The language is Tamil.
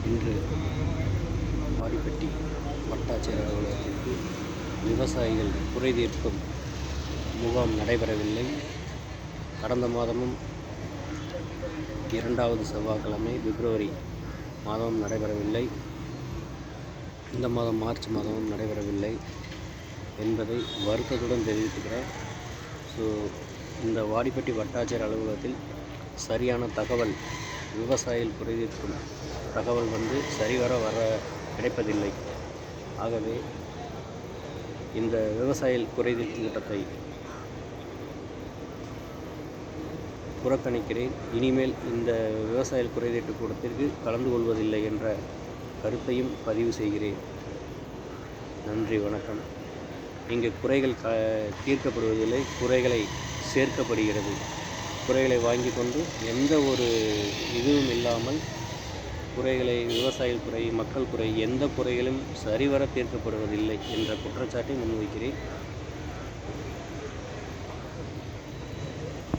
இன்று வாடிப்பட்டி வட்டாட்சியர் அலுவலகத்திற்கு விவசாயிகள் குறைதீர்க்கும் முகாம் நடைபெறவில்லை. கடந்த மாதமும் 2வது செவ்வாய்க்கிழமை பிப்ரவரி மாதமும் நடைபெறவில்லை. இந்த மாதம் மார்ச் மாதமும் நடைபெறவில்லை என்பதை வருத்தத்துடன் தெரிவித்துக்கிறேன். இந்த வாடிப்பட்டி வட்டாட்சியர் அலுவலகத்தில் சரியான தகவல், விவசாயிகள் குறைதீர்க்கும் தகவல் சரிவர கிடைப்பதில்லை. ஆகவே இந்த விவசாயிகள் குறைதீர்க்கும் திட்டத்தை புறக்கணிக்கிறேன். இனிமேல் இந்த விவசாயிகள் குறைதீர்ப்பு கூட்டத்திற்கு கலந்து கொள்வதில்லை என்ற கருத்தையும் பதிவு செய்கிறேன். நன்றி, வணக்கம். இங்கு குறைகள் தீர்க்கப்படுவதில்லை, குறைகளை சேர்க்கப்படுகிறது. குறைகளை வாங்கி கொண்டு எந்த ஒரு இதுவும் இல்லாமல் விவசாயிகள் குறை, மக்கள் குறை, எந்த குறைகளும் சரிவர தீர்க்கப்படுவதில்லை என்ற குற்றச்சாட்டை முன்வைக்கிறேன்.